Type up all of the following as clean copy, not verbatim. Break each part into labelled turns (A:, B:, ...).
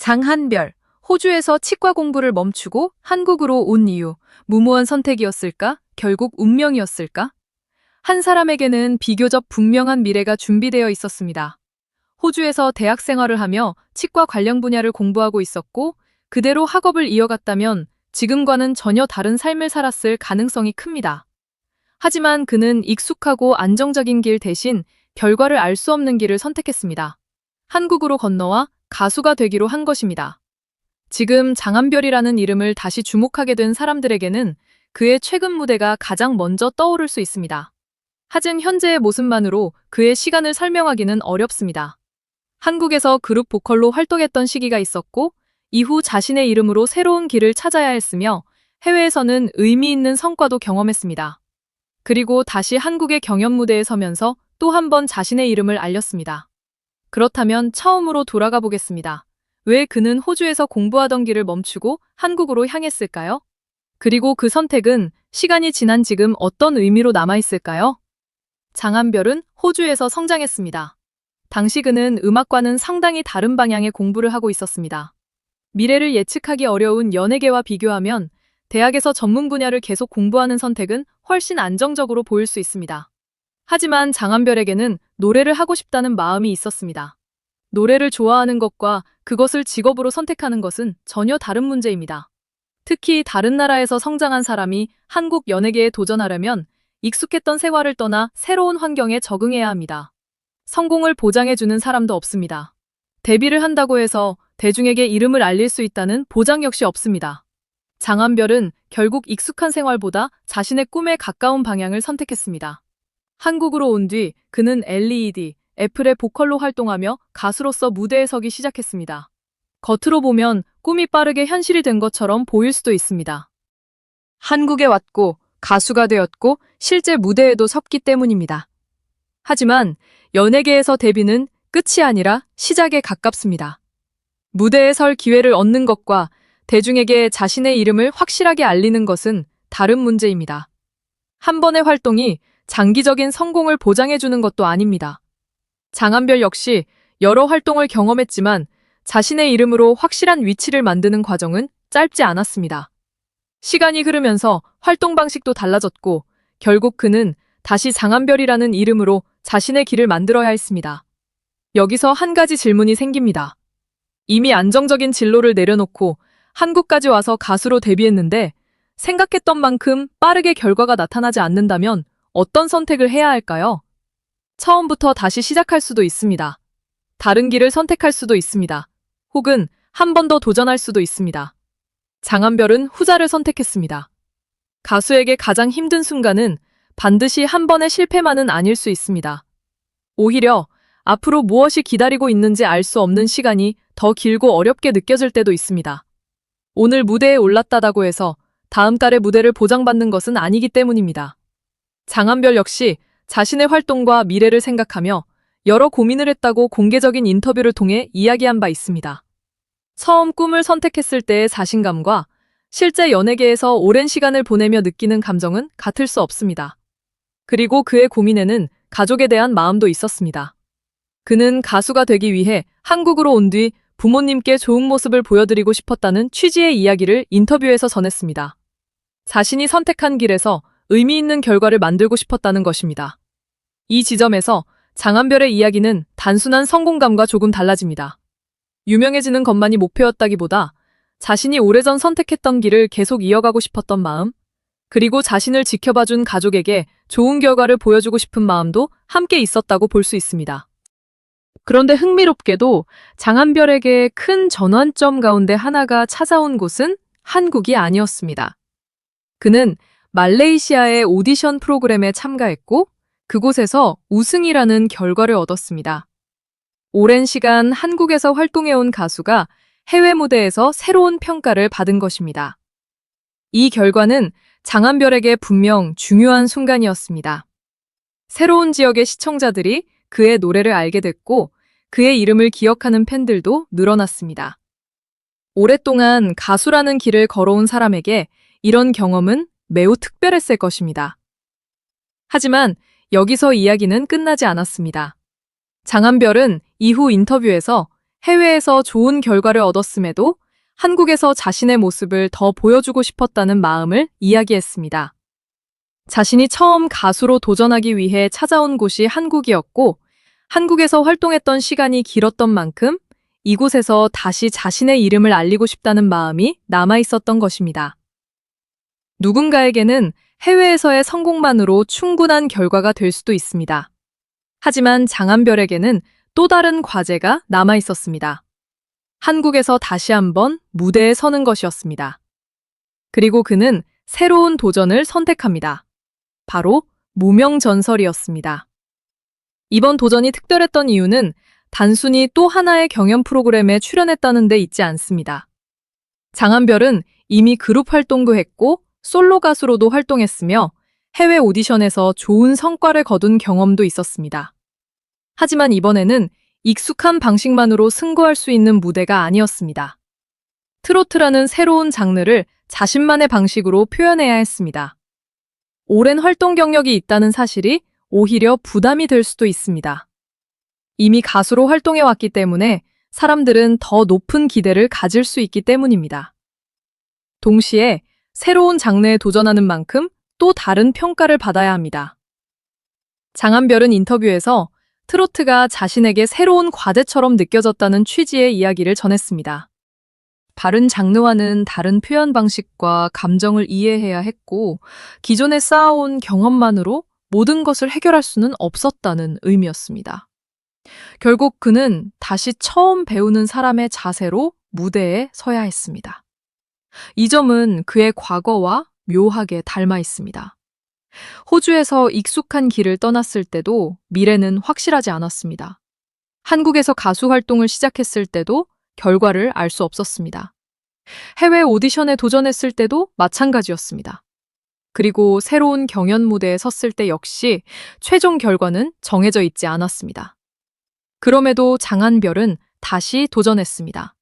A: 장한별, 호주에서 치과 공부를 멈추고 한국으로 온 이유, 무모한 선택이었을까? 결국 운명이었을까? 한 사람에게는 비교적 분명한 미래가 준비되어 있었습니다. 호주에서 대학 생활을 하며 치과 관련 분야를 공부하고 있었고, 그대로 학업을 이어갔다면 지금과는 전혀 다른 삶을 살았을 가능성이 큽니다. 하지만 그는 익숙하고 안정적인 길 대신 결과를 알 수 없는 길을 선택했습니다. 한국으로 건너와 가수가 되기로 한 것입니다. 지금 장한별이라는 이름을 다시 주목하게 된 사람들에게는 그의 최근 무대가 가장 먼저 떠오를 수 있습니다. 하지만 현재의 모습만으로 그의 시간을 설명하기는 어렵습니다. 한국에서 그룹 보컬로 활동했던 시기가 있었고, 이후 자신의 이름으로 새로운 길을 찾아야 했으며, 해외에서는 의미 있는 성과도 경험했습니다. 그리고 다시 한국의 경연 무대에 서면서 또 한 번 자신의 이름을 알렸습니다. 그렇다면 처음으로 돌아가 보겠습니다. 왜 그는 호주에서 공부하던 길을 멈추고 한국으로 향했을까요? 그리고 그 선택은 시간이 지난 지금 어떤 의미로 남아있을까요? 장한별은 호주에서 성장했습니다. 당시 그는 음악과는 상당히 다른 방향의 공부를 하고 있었습니다. 미래를 예측하기 어려운 연예계와 비교하면 대학에서 전문 분야를 계속 공부하는 선택은 훨씬 안정적으로 보일 수 있습니다. 하지만 장한별에게는 노래를 하고 싶다는 마음이 있었습니다. 노래를 좋아하는 것과 그것을 직업으로 선택하는 것은 전혀 다른 문제입니다. 특히 다른 나라에서 성장한 사람이 한국 연예계에 도전하려면 익숙했던 생활을 떠나 새로운 환경에 적응해야 합니다. 성공을 보장해주는 사람도 없습니다. 데뷔를 한다고 해서 대중에게 이름을 알릴 수 있다는 보장 역시 없습니다. 장한별은 결국 익숙한 생활보다 자신의 꿈에 가까운 방향을 선택했습니다. 한국으로 온 뒤 그는 LED, 애플의 보컬로 활동하며 가수로서 무대에 서기 시작했습니다. 겉으로 보면 꿈이 빠르게 현실이 된 것처럼 보일 수도 있습니다. 한국에 왔고 가수가 되었고 실제 무대에도 섰기 때문입니다. 하지만 연예계에서 데뷔는 끝이 아니라 시작에 가깝습니다. 무대에 설 기회를 얻는 것과 대중에게 자신의 이름을 확실하게 알리는 것은 다른 문제입니다. 한 번의 활동이 장기적인 성공을 보장해주는 것도 아닙니다. 장한별 역시 여러 활동을 경험했지만 자신의 이름으로 확실한 위치를 만드는 과정은 짧지 않았습니다. 시간이 흐르면서 활동 방식도 달라졌고 결국 그는 다시 장한별이라는 이름으로 자신의 길을 만들어야 했습니다. 여기서 한 가지 질문이 생깁니다. 이미 안정적인 진로를 내려놓고 한국까지 와서 가수로 데뷔했는데 생각했던 만큼 빠르게 결과가 나타나지 않는다면 어떤 선택을 해야 할까요? 처음부터 다시 시작할 수도 있습니다. 다른 길을 선택할 수도 있습니다. 혹은 한 번 더 도전할 수도 있습니다. 장한별은 후자를 선택했습니다. 가수에게 가장 힘든 순간은 반드시 한 번의 실패만은 아닐 수 있습니다. 오히려 앞으로 무엇이 기다리고 있는지 알 수 없는 시간이 더 길고 어렵게 느껴질 때도 있습니다. 오늘 무대에 올랐다고 해서 다음 달에 무대를 보장받는 것은 아니기 때문입니다. 장한별 역시 자신의 활동과 미래를 생각하며 여러 고민을 했다고 공개적인 인터뷰를 통해 이야기한 바 있습니다. 처음 꿈을 선택했을 때의 자신감과 실제 연예계에서 오랜 시간을 보내며 느끼는 감정은 같을 수 없습니다. 그리고 그의 고민에는 가족에 대한 마음도 있었습니다. 그는 가수가 되기 위해 한국으로 온 뒤 부모님께 좋은 모습을 보여드리고 싶었다는 취지의 이야기를 인터뷰에서 전했습니다. 자신이 선택한 길에서 의미 있는 결과를 만들고 싶었다는 것입니다. 이 지점에서 장한별의 이야기는 단순한 성공감과 조금 달라집니다. 유명해지는 것만이 목표였다기보다 자신이 오래전 선택했던 길을 계속 이어가고 싶었던 마음, 그리고 자신을 지켜봐준 가족에게 좋은 결과를 보여주고 싶은 마음도 함께 있었다고 볼 수 있습니다. 그런데 흥미롭게도 장한별에게 큰 전환점 가운데 하나가 찾아온 곳은 한국이 아니었습니다. 그는 말레이시아의 오디션 프로그램에 참가했고 그곳에서 우승이라는 결과를 얻었습니다. 오랜 시간 한국에서 활동해온 가수가 해외 무대에서 새로운 평가를 받은 것입니다. 이 결과는 장한별에게 분명 중요한 순간이었습니다. 새로운 지역의 시청자들이 그의 노래를 알게 됐고 그의 이름을 기억하는 팬들도 늘어났습니다. 오랫동안 가수라는 길을 걸어온 사람에게 이런 경험은 매우 특별했을 것입니다. 하지만 여기서 이야기는 끝나지 않았습니다. 장한별은 이후 인터뷰에서 해외에서 좋은 결과를 얻었음에도 한국에서 자신의 모습을 더 보여주고 싶었다는 마음을 이야기했습니다. 자신이 처음 가수로 도전하기 위해 찾아온 곳이 한국이었고, 한국에서 활동했던 시간이 길었던 만큼 이곳에서 다시 자신의 이름을 알리고 싶다는 마음이 남아 있었던 것입니다. 누군가에게는 해외에서의 성공만으로 충분한 결과가 될 수도 있습니다. 하지만 장한별에게는 또 다른 과제가 남아 있었습니다. 한국에서 다시 한번 무대에 서는 것이었습니다. 그리고 그는 새로운 도전을 선택합니다. 바로 무명전설이었습니다. 이번 도전이 특별했던 이유는 단순히 또 하나의 경연 프로그램에 출연했다는 데 있지 않습니다. 장한별은 이미 그룹 활동도 했고 솔로 가수로도 활동했으며 해외 오디션에서 좋은 성과를 거둔 경험도 있었습니다. 하지만 이번에는 익숙한 방식만으로 승부할 수 있는 무대가 아니었습니다. 트로트라는 새로운 장르를 자신만의 방식으로 표현해야 했습니다. 오랜 활동 경력이 있다는 사실이 오히려 부담이 될 수도 있습니다. 이미 가수로 활동해왔기 때문에 사람들은 더 높은 기대를 가질 수 있기 때문입니다. 동시에 새로운 장르에 도전하는 만큼 또 다른 평가를 받아야 합니다. 장한별은 인터뷰에서 트로트가 자신에게 새로운 과제처럼 느껴졌다는 취지의 이야기를 전했습니다. 다른 장르와는 다른 표현 방식과 감정을 이해해야 했고, 기존에 쌓아온 경험만으로 모든 것을 해결할 수는 없었다는 의미였습니다. 결국 그는 다시 처음 배우는 사람의 자세로 무대에 서야 했습니다. 이 점은 그의 과거와 묘하게 닮아 있습니다. 호주에서 익숙한 길을 떠났을 때도 미래는 확실하지 않았습니다. 한국에서 가수 활동을 시작했을 때도 결과를 알 수 없었습니다. 해외 오디션에 도전했을 때도 마찬가지였습니다. 그리고 새로운 경연 무대에 섰을 때 역시 최종 결과는 정해져 있지 않았습니다. 그럼에도 장한별은 다시 도전했습니다.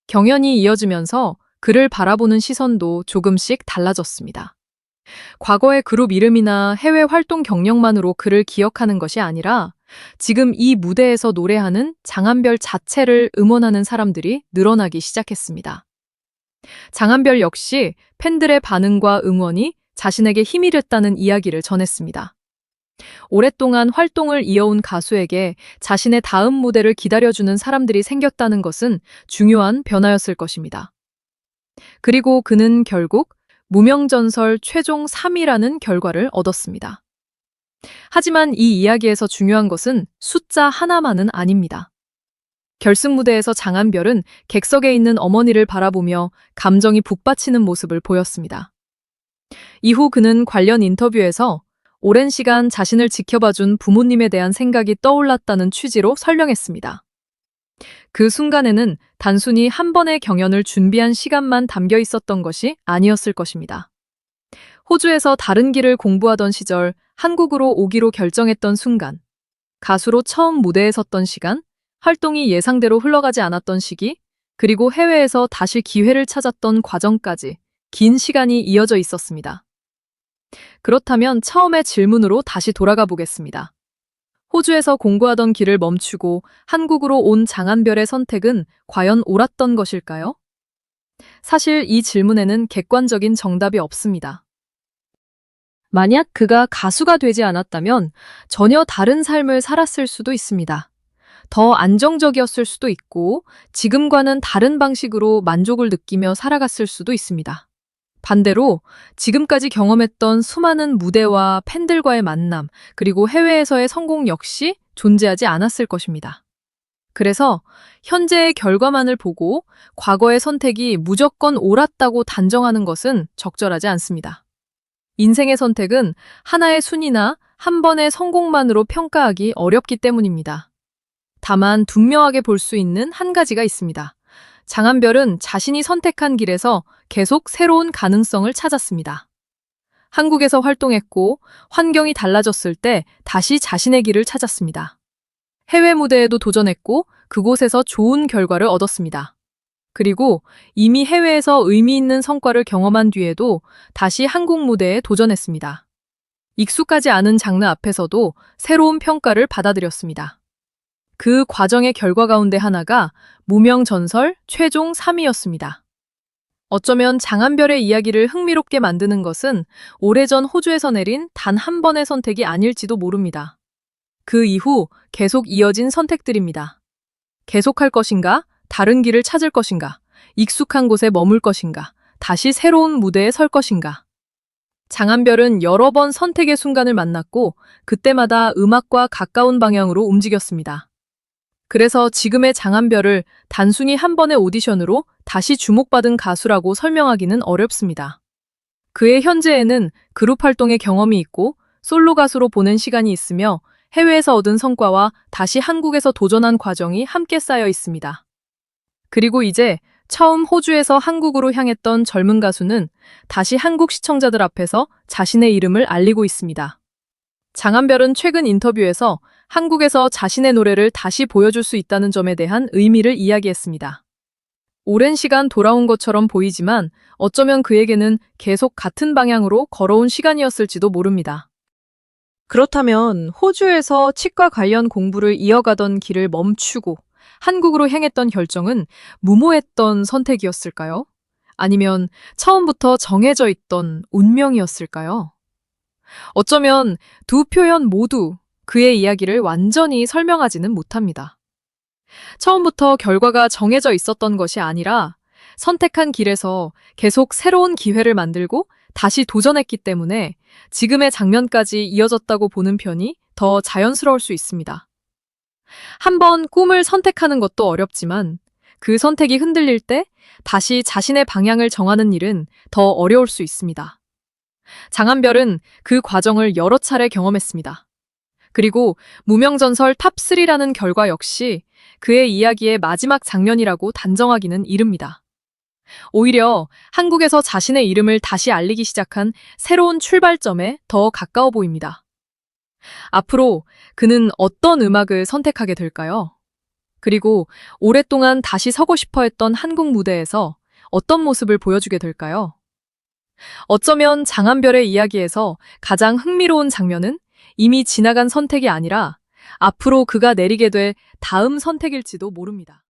A: 경연이 이어지면서 그를 바라보는 시선도 조금씩 달라졌습니다. 과거의 그룹 이름이나 해외 활동 경력만으로 그를 기억하는 것이 아니라 지금 이 무대에서 노래하는 장한별 자체를 응원하는 사람들이 늘어나기 시작했습니다. 장한별 역시 팬들의 반응과 응원이 자신에게 힘이 됐다는 이야기를 전했습니다. 오랫동안 활동을 이어온 가수에게 자신의 다음 무대를 기다려주는 사람들이 생겼다는 것은 중요한 변화였을 것입니다. 그리고 그는 결국 무명전설 최종 3위라는 결과를 얻었습니다. 하지만 이 이야기에서 중요한 것은 숫자 하나만은 아닙니다. 결승 무대에서 장한별은 객석에 있는 어머니를 바라보며 감정이 북받치는 모습을 보였습니다. 이후 그는 관련 인터뷰에서 오랜 시간 자신을 지켜봐준 부모님에 대한 생각이 떠올랐다는 취지로 설명했습니다. 그 순간에는 단순히 한 번의 경연을 준비한 시간만 담겨 있었던 것이 아니었을 것입니다. 호주에서 다른 길을 공부하던 시절 한국으로 오기로 결정했던 순간, 가수로 처음 무대에 섰던 시간, 활동이 예상대로 흘러가지 않았던 시기, 그리고 해외에서 다시 기회를 찾았던 과정까지 긴 시간이 이어져 있었습니다. 그렇다면 처음의 질문으로 다시 돌아가 보겠습니다. 호주에서 공부하던 길을 멈추고 한국으로 온 장한별의 선택은 과연 옳았던 것일까요? 사실 이 질문에는 객관적인 정답이 없습니다. 만약 그가 가수가 되지 않았다면 전혀 다른 삶을 살았을 수도 있습니다. 더 안정적이었을 수도 있고 지금과는 다른 방식으로 만족을 느끼며 살아갔을 수도 있습니다. 반대로 지금까지 경험했던 수많은 무대와 팬들과의 만남, 그리고 해외에서의 성공 역시 존재하지 않았을 것입니다. 그래서 현재의 결과만을 보고 과거의 선택이 무조건 옳았다고 단정하는 것은 적절하지 않습니다. 인생의 선택은 하나의 순위나 한 번의 성공만으로 평가하기 어렵기 때문입니다. 다만 분명하게 볼 수 있는 한 가지가 있습니다. 장한별은 자신이 선택한 길에서 계속 새로운 가능성을 찾았습니다. 한국에서 활동했고 환경이 달라졌을 때 다시 자신의 길을 찾았습니다. 해외 무대에도 도전했고 그곳에서 좋은 결과를 얻었습니다. 그리고 이미 해외에서 의미 있는 성과를 경험한 뒤에도 다시 한국 무대에 도전했습니다. 익숙하지 않은 장르 앞에서도 새로운 평가를 받아들였습니다. 그 과정의 결과 가운데 하나가 무명전설 최종 3위였습니다. 어쩌면 장한별의 이야기를 흥미롭게 만드는 것은 오래전 호주에서 내린 단 한 번의 선택이 아닐지도 모릅니다. 그 이후 계속 이어진 선택들입니다. 계속할 것인가? 다른 길을 찾을 것인가? 익숙한 곳에 머물 것인가? 다시 새로운 무대에 설 것인가? 장한별은 여러 번 선택의 순간을 만났고 그때마다 음악과 가까운 방향으로 움직였습니다. 그래서 지금의 장한별을 단순히 한 번의 오디션으로 다시 주목받은 가수라고 설명하기는 어렵습니다. 그의 현재에는 그룹 활동의 경험이 있고 솔로 가수로 보낸 시간이 있으며 해외에서 얻은 성과와 다시 한국에서 도전한 과정이 함께 쌓여 있습니다. 그리고 이제 처음 호주에서 한국으로 향했던 젊은 가수는 다시 한국 시청자들 앞에서 자신의 이름을 알리고 있습니다. 장한별은 최근 인터뷰에서 한국에서 자신의 노래를 다시 보여줄 수 있다는 점에 대한 의미를 이야기했습니다. 오랜 시간 돌아온 것처럼 보이지만 어쩌면 그에게는 계속 같은 방향으로 걸어온 시간이었을지도 모릅니다. 그렇다면 호주에서 치과 관련 공부를 이어가던 길을 멈추고 한국으로 향했던 결정은 무모했던 선택이었을까요? 아니면 처음부터 정해져 있던 운명이었을까요? 어쩌면 두 표현 모두 그의 이야기를 완전히 설명하지는 못합니다. 처음부터 결과가 정해져 있었던 것이 아니라 선택한 길에서 계속 새로운 기회를 만들고 다시 도전했기 때문에 지금의 장면까지 이어졌다고 보는 편이 더 자연스러울 수 있습니다. 한번 꿈을 선택하는 것도 어렵지만 그 선택이 흔들릴 때 다시 자신의 방향을 정하는 일은 더 어려울 수 있습니다. 장한별은 그 과정을 여러 차례 경험했습니다. 그리고 무명전설 탑3라는 결과 역시 그의 이야기의 마지막 장면이라고 단정하기는 이릅니다. 오히려 한국에서 자신의 이름을 다시 알리기 시작한 새로운 출발점에 더 가까워 보입니다. 앞으로 그는 어떤 음악을 선택하게 될까요? 그리고 오랫동안 다시 서고 싶어 했던 한국 무대에서 어떤 모습을 보여주게 될까요? 어쩌면 장한별의 이야기에서 가장 흥미로운 장면은 이미 지나간 선택이 아니라 앞으로 그가 내리게 될 다음 선택일지도 모릅니다.